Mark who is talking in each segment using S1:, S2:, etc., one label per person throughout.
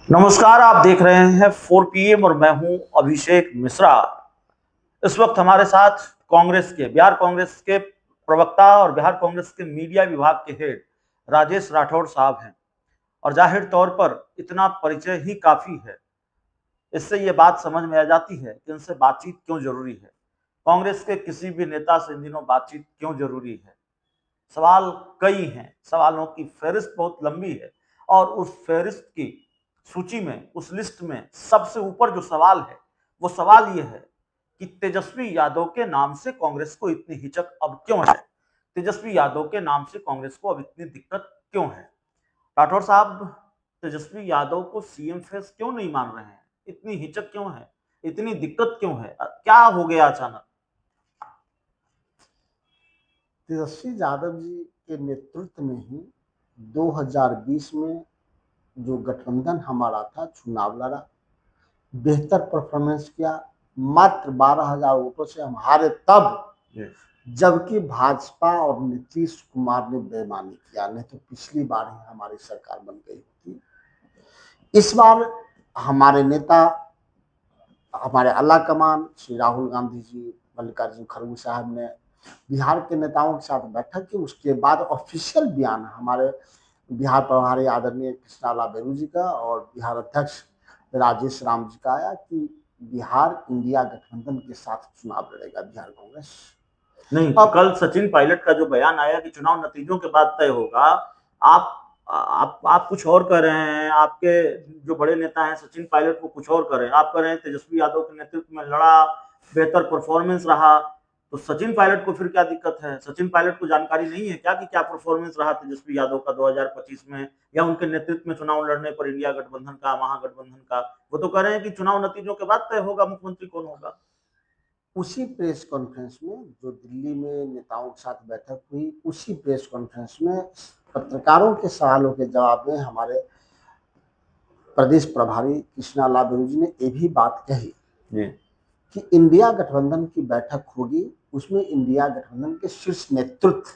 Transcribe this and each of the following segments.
S1: नमस्कार, आप देख रहे हैं 4 PM और मैं हूं अभिषेक मिश्रा। इस वक्त हमारे साथ बिहार कांग्रेस के प्रवक्ता और बिहार कांग्रेस के मीडिया विभाग के हेड राजेश राठौड़ साहब हैं। और जाहिर तौर पर इतना परिचय ही काफी है। इससे ये बात समझ में आ जाती है कि इनसे बातचीत क्यों जरूरी है। कांग्रेस के किसी भी नेता से इन दिनों बातचीत क्यों जरूरी है। सवाल कई हैं, सवालों की फहरिस्त बहुत लंबी है। और उस फहरिस्त की सूची में, उस लिस्ट में सबसे ऊपर जो सवाल है वो सवाल यह है कि तेजस्वी यादव के नाम से कांग्रेस को इतनी हिचक अब क्यों है। तेजस्वी यादव के नाम से कांग्रेस को अब इतनी दिक्कत क्यों है। राठौर साहब, तेजस्वी यादव को सीएम फेस क्यों नहीं मान रहे हैं, इतनी हिचक क्यों है, इतनी दिक्कत क्यों है, क्या हो गया अचानक।
S2: तेजस्वी यादव जी के नेतृत्व में ही 2020 में जो गठबंधन हमारा था, चुनाव लड़ा, बेहतर परफॉर्मेंस किया। मात्र 12,000 वोटों से हम हारे तब, जबकि भाजपा और नीतीश कुमार ने बेईमानी किया। नहीं तो पिछली बार ही हमारी सरकार बन गई थी। इस बार हमारे नेता, हमारे आला कमान श्री राहुल गांधी जी, मल्लिकार्जुन खड़गे साहब ने बिहार के नेताओं के साथ बैठक की। उसके बाद ऑफिशियल बयान हमारे बिहार प्रभारी आदरणीय कृष्णाला बेरू जी का और बिहार अध्यक्ष राजेश राम जी का आया कि बिहार इंडिया गठबंधन के साथ चुनाव लड़ेगा बिहार कांग्रेस।
S1: नहीं, कल सचिन पायलट का जो बयान आया कि चुनाव नतीजों के बाद तय होगा, आप कुछ और कह रहे हैं। आपके जो बड़े नेता हैं सचिन पायलट वो कुछ और कर रहे हैं, आप कह रहे हैं तेजस्वी यादव के नेतृत्व में लड़ा, बेहतर परफॉर्मेंस रहा। तो सचिन पायलट को फिर क्या दिक्कत है। सचिन पायलट को जानकारी नहीं है क्या कि क्या परफॉर्मेंस रहा तेजस्वी यादव का 2025 में, या उनके नेतृत्व में चुनाव लड़ने पर इंडिया गठबंधन का, महागठबंधन का। वो तो कह रहे हैं कि चुनाव नतीजों के बाद तय होगा मुख्यमंत्री कौन होगा।
S2: उसी प्रेस कॉन्फ्रेंस में जो दिल्ली में नेताओं के साथ बैठक हुई, उसी प्रेस कॉन्फ्रेंस में पत्रकारों के सवालों के जवाब में हमारे प्रदेश प्रभारी कृष्णाला बेरू जी ने ये भी बात कही कि इंडिया गठबंधन की बैठक होगी, उसमें इंडिया गठबंधन के शीर्ष नेतृत्व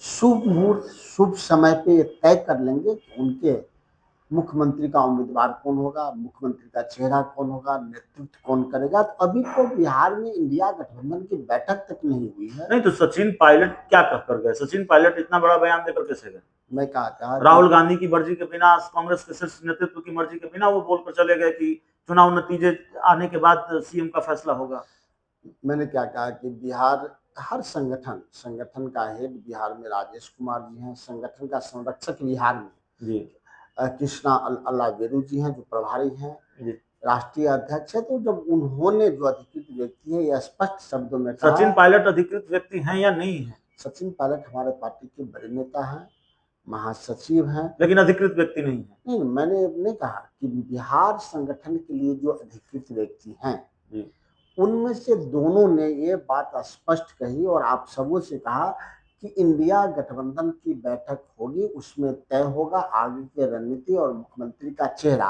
S2: शुभ मुहूर्त, शुभ समय पे तय कर लेंगे कि उनके मुख्यमंत्री का उम्मीदवार कौन होगा, मुख्यमंत्री का चेहरा कौन होगा, नेतृत्व कौन करेगा। तो अभी तो बिहार में इंडिया गठबंधन की बैठक तक नहीं हुई है।
S1: नहीं तो सचिन पायलट क्या कहकर गए। सचिन पायलट इतना बड़ा बयान देकर कैसे गए।
S2: मैं कहा
S1: राहुल गांधी की मर्जी के बिना, कांग्रेस के शीर्ष नेतृत्व की मर्जी के बिना वो बोलकर चले गए कि चुनाव नतीजे आने के बाद सीएम का फैसला होगा।
S2: मैंने क्या कहा कि बिहार हर संगठन का हेड बिहार में राजेश कुमार जी हैं, संगठन का संरक्षक बिहार में
S1: जी
S2: कृष्णा अल्लाह बेरू जी हैं जो प्रभारी हैं, राष्ट्रीय अध्यक्ष है। तो जब उन्होंने, जो अधिकृत व्यक्ति है, यह स्पष्ट शब्दों में कहा।
S1: सचिन पायलट अधिकृत व्यक्ति हैं या नहीं है।
S2: सचिन पायलट हमारे पार्टी के बड़े नेता हैं, महासचिव हैं,
S1: लेकिन अधिकृत व्यक्ति नहीं है।
S2: नहीं, मैंने नहीं कहा कि बिहार संगठन के लिए जो अधिकृत व्यक्ति हैं उनमें से दोनों ने ये बात स्पष्ट कही और आप सबों से कहा कि इंडिया गठबंधन की बैठक होगी, उसमें तय होगा आगे की रणनीति और मुख्यमंत्री का चेहरा।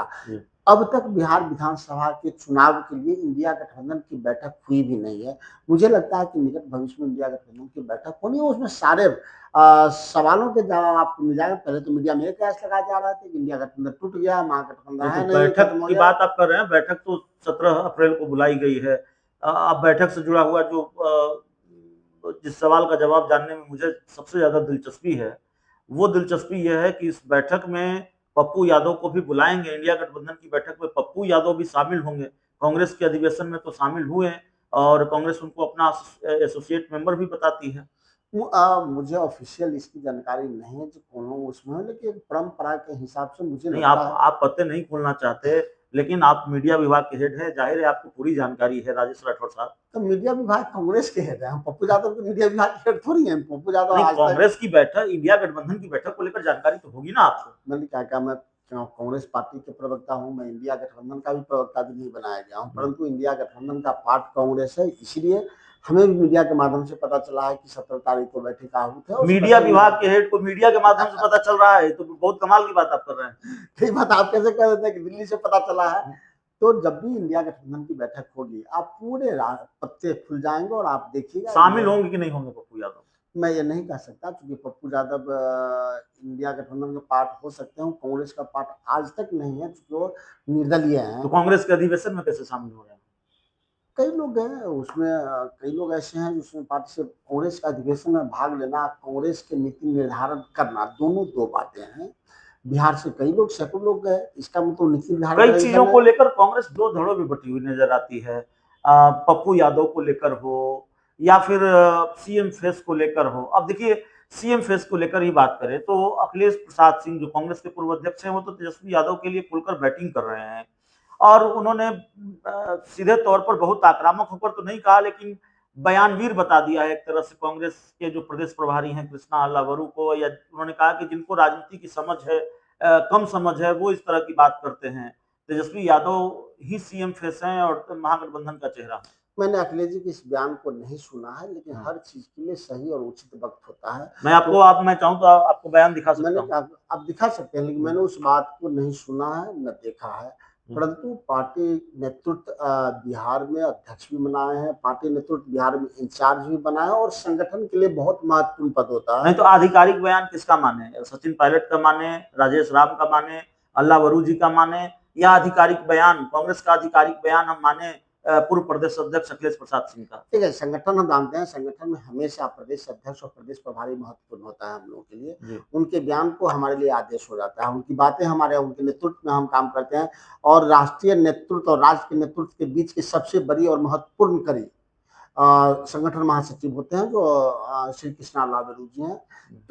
S2: अब तक बिहार विधानसभा के चुनाव के लिए इंडिया गठबंधन की बैठक हुई भी नहीं है। मुझे लगता है कि निकट भविष्य में इंडिया गठबंधन की बैठक होनी है। उसमें सारे सवालों के जवाब आपको मिल जाएगा। पहले तो मीडिया में एक कैश लगाए जा रहा था कि इंडिया गठबंधन टूट गया, महागठबंधन है नहीं,
S1: बैठक की बात आप कर रहे हैं। बैठक तो 17 अप्रैल को बुलाई गई है। अब बैठक से जुड़ा हुआ जो जिस सवाल का जवाब जानने में मुझे सबसे ज्यादा दिलचस्पी है, वो दिलचस्पी यह है कि इस बैठक में पप्पू यादव को भी बुलाएंगे। इंडिया गठबंधन की बैठक में पप्पू यादव भी शामिल होंगे। कांग्रेस के अधिवेशन में तो शामिल हुए और कांग्रेस उनको अपना एसोसिएट मेंबर भी बताती है।
S2: मुझे ऑफिशियल इसकी जानकारी नहीं है जो कौन उसमें, लेकिन परंपरा के हिसाब से मुझे
S1: नहीं,
S2: लगता है।
S1: आप पते नहीं खोलना चाहते, लेकिन आप मीडिया विभाग के हेड है, जाहिर है आपको पूरी जानकारी है राजेश राठौर साहब।
S2: तो मीडिया विभाग कांग्रेस के हेड है, हम पप्पू यादव के मीडिया विभाग के हेड थोड़ी हैं। पप्पू यादव
S1: नहीं,
S2: आज तक
S1: कांग्रेस की बैठक, इंडिया गठबंधन की बैठक को लेकर जानकारी तो होगी ना आपको।
S2: मैंने क्या मैं कांग्रेस पार्टी के प्रवक्ता हूं, मैं इंडिया गठबंधन का भी प्रवक्ता भी नहीं बनाया गया हूं, परंतु इंडिया गठबंधन का पार्ट कांग्रेस है, इसलिए हमें भी मीडिया के माध्यम से पता चला है कि 17 तारीख को बैठक आहूत है।
S1: मीडिया विभाग के हेड को मीडिया के माध्यम से पता चल रहा है, तो बहुत कमाल की बात आप कर रहे हैं।
S2: ठीक बात आप कैसे कह देते हैं कि दिल्ली से पता चला है। तो जब भी इंडिया गठबंधन की बैठक होगी, आप पूरे पत्ते खुल जाएंगे और आप देखिएगा।
S1: शामिल होंगे कि नहीं होंगे पप्पू यादव।
S2: मैं ये नहीं कह सकता, क्योंकि पप्पू यादव इंडिया गठबंधन का पार्ट हो सकते हैं, कांग्रेस का पार्ट आज तक नहीं है, क्योंकि वो निर्दलीय हैं।
S1: तो कांग्रेस के अधिवेशन में कैसे शामिल हो रहे हैं?
S2: कई लोग हैं उसमें, कई लोग ऐसे हैं जिसमें पार्टी से कांग्रेस का अधिवेशन में भाग लेना, कांग्रेस के नीति निर्धारण करना, दोनों दो बातें हैं। बिहार से कई लोग, सैकड़ों लोग गए, इसका मतलब नीति निर्धारण
S1: कई
S2: का
S1: चीजों
S2: दल
S1: को
S2: है।
S1: लेकर कांग्रेस दो धड़ों में बटी हुई नजर आती है। पप्पू यादव को लेकर हो या फिर सीएम फेस को लेकर हो। अब देखिए, सीएम फेस को लेकर ही बात करें तो अखिलेश प्रसाद सिंह जो कांग्रेस के पूर्व अध्यक्ष हैं, वो तो तेजस्वी यादव के लिए खुलकर बैटिंग कर रहे हैं। और उन्होंने सीधे तौर पर बहुत आक्रामक होकर तो नहीं कहा, लेकिन बयानवीर बता दिया है एक तरह से कांग्रेस के जो प्रदेश प्रभारी हैं कृष्णा अल्लावरू को। या उन्होंने कहा कि जिनको राजनीति की समझ है, कम समझ है, वो इस तरह की बात करते हैं। तेजस्वी यादव ही सीएम फेस हैं और महागठबंधन का चेहरा।
S2: मैंने अखिलेश जी के इस बयान को नहीं सुना है, लेकिन हर चीज के लिए सही और उचित वक्त होता है।
S1: मैं आपको
S2: तो
S1: आप मैं चाहूं तो आपको बयान दिखा सकता
S2: मैंने,
S1: हूं।
S2: आप दिखा सकते हैं, लेकिन मैंने उस बात को नहीं सुना है, न देखा है। परंतु पार्टी नेतृत्व बिहार में अध्यक्ष भी बनाए हैं, पार्टी नेतृत्व बिहार में इंचार्ज भी बनाए हैं, और संगठन के लिए बहुत महत्वपूर्ण पद होता
S1: नहीं
S2: है।
S1: तो आधिकारिक बयान किसका माने? सचिन पायलट का माने, राजेश राम का माने, अल्लावरू जी का माने, या आधिकारिक बयान कांग्रेस का आधिकारिक बयान हम माने पूर्व प्रदेश अध्यक्ष अखिलेश प्रसाद सिंह का?
S2: ठीक है, संगठन हम जानते हैं, संगठन में हमेशा प्रदेश अध्यक्ष और प्रदेश प्रभारी महत्वपूर्ण होता है हम लोगों के लिए। उनके बयान को हमारे लिए आदेश हो जाता है, उनकी बातें हमारे, उनके नेतृत्व में हम काम करते हैं। और राष्ट्रीय नेतृत्व और राज्य के नेतृत्व के बीच की सबसे बड़ी और महत्वपूर्ण कड़ी संगठन महासचिव होते हैं, जो श्री कृष्णा लावेरू जी हैं।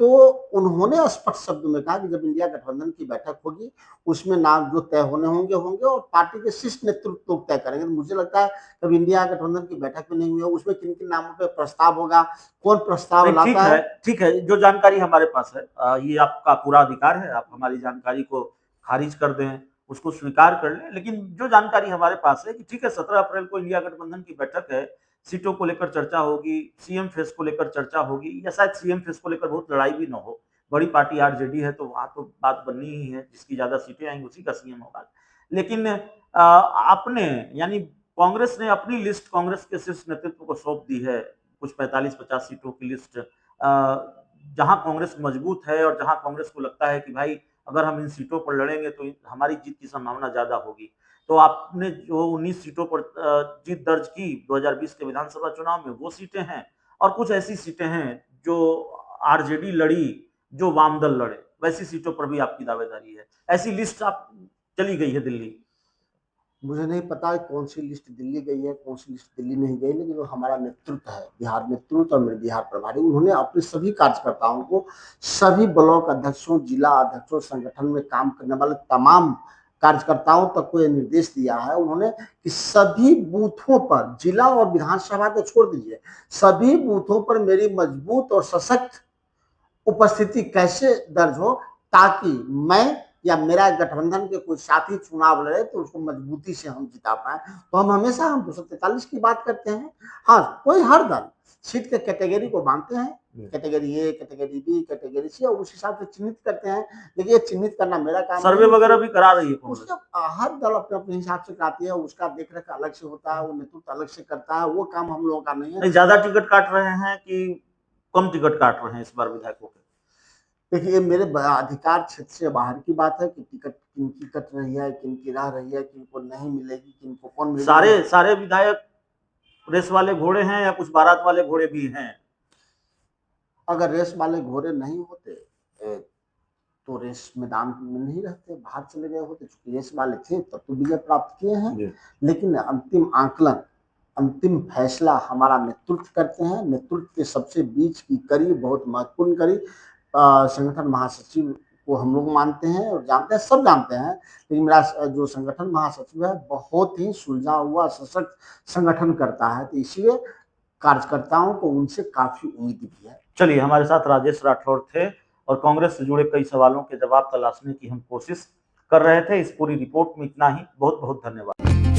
S2: तो उन्होंने स्पष्ट शब्दों में कहा कि जब इंडिया गठबंधन की बैठक होगी, उसमें नाम जो तय होने होंगे होंगे और पार्टी के शीर्ष नेतृत्व लोग तय करेंगे। तो मुझे लगता है जब इंडिया गठबंधन की बैठक में नहीं हुई हो, उसमें किन किन नामों पर प्रस्ताव होगा, कौन प्रस्ताव लाता है।
S1: ठीक है, जो जानकारी हमारे पास है, ये आपका पूरा अधिकार है, आप हमारी जानकारी को खारिज कर दें, उसको स्वीकार कर लें। लेकिन जो जानकारी हमारे पास है कि ठीक है, 17 अप्रैल को इंडिया गठबंधन की बैठक है, सीटों को लेकर चर्चा होगी, सीएम फेस को लेकर चर्चा होगी, या शायद सीएम फेस को लेकर बहुत लड़ाई भी ना हो। बड़ी पार्टी आरजेडी है, तो वहां तो बात बननी ही है, जिसकी ज्यादा सीटें आएंगी उसी का सीएम होगा। लेकिन आपने, यानी कांग्रेस ने अपनी लिस्ट कांग्रेस के शीर्ष नेतृत्व को सौंप दी है, कुछ 45-50 सीटों की लिस्ट। जहां कांग्रेस मजबूत है और जहां कांग्रेस को लगता है कि भाई अगर हम इन सीटों पर लड़ेंगे तो हमारी जीत की संभावना ज्यादा होगी। तो आपने जो 19 सीटों पर जीत दर्ज की 2020 के विधानसभा चुनाव में, वो सीटें हैं। और कुछ ऐसी सीटें हैं जो आरजेडी लड़ी, जो वामदल लड़े, वैसी सीटों पर भी आपकी दावेदारी है। ऐसी लिस्ट आप चली गई है दिल्ली।
S2: मुझे नहीं पता कौन सी लिस्ट दिल्ली गई है, कौन सी लिस्ट दिल्ली नहीं गई, लेकिन जो हमारा नेतृत्व है, बिहार नेतृत्व और मेरे बिहार प्रभारी, उन्होंने अपने सभी कार्यकर्ताओं को, सभी ब्लॉक अध्यक्षों, जिला अध्यक्षों, संगठन में काम करने वाले तमाम कार्यकर्ताओं तक को यह निर्देश दिया है उन्होंने कि सभी बूथों पर, जिला और विधानसभा को छोड़ दीजिए, सभी बूथों पर मेरी मजबूत और सशक्त उपस्थिति कैसे दर्ज हो, ताकि मैं या मेरा गठबंधन के कोई साथी चुनाव लड़े तो उसको मजबूती से हम जिता पाए। तो हम हमेशा 243 की बात करते हैं। हाँ, कोई हर दल सीट के कैटेगरी को मानते हैं, category A, category B, category C, और उस हिसाब से चिन्हित करते हैं। लेकिन ये चिन्हित करना मेरा काम
S1: सर्वे वगैरह भी करा रही है
S2: उसका हर दल अपने अपने हिसाब से कराती है, उसका देख रेख अलग से होता है, वो नेतृत्व अलग से करता है, वो काम हम लोगों का नहीं है।
S1: ज्यादा टिकट काट रहे हैं कि कम टिकट काट रहे हैं इस बार विधायकों के?
S2: देखिए, मेरे अधिकार क्षेत्र से बाहर की बात है कि टिकट किनकी कट रही है, किनकी रह रही है, किनको नहीं मिलेगी, किनको कौन मिलेगी।
S1: सारे विधायक रेस वाले घोड़े हैं या कुछ बारात वाले घोड़े भी हैं?
S2: अगर रेस वाले घोड़े नहीं होते तो रेस मैदान में नहीं रहते, बाहर चले गए होते। चूंकि रेस वाले थे तब तो विजय प्राप्त किए हैं, लेकिन अंतिम आंकलन, अंतिम फैसला हमारा नेतृत्व करते हैं। नेतृत्व के सबसे बीच की कड़ी, बहुत महत्वपूर्ण कड़ी, संगठन महासचिव को हम लोग मानते हैं और जानते हैं, सब जानते हैं। लेकिन मेरा जो संगठन महासचिव है, बहुत ही सुलझा हुआ सशक्त संगठन करता है, तो इसलिए कार्यकर्ताओं को उनसे काफी उम्मीद भी है।
S1: चलिए, हमारे साथ राजेश राठौर थे और कांग्रेस से जुड़े कई सवालों के जवाब तलाशने की हम कोशिश कर रहे थे। इस पूरी रिपोर्ट में इतना ही। बहुत बहुत धन्यवाद।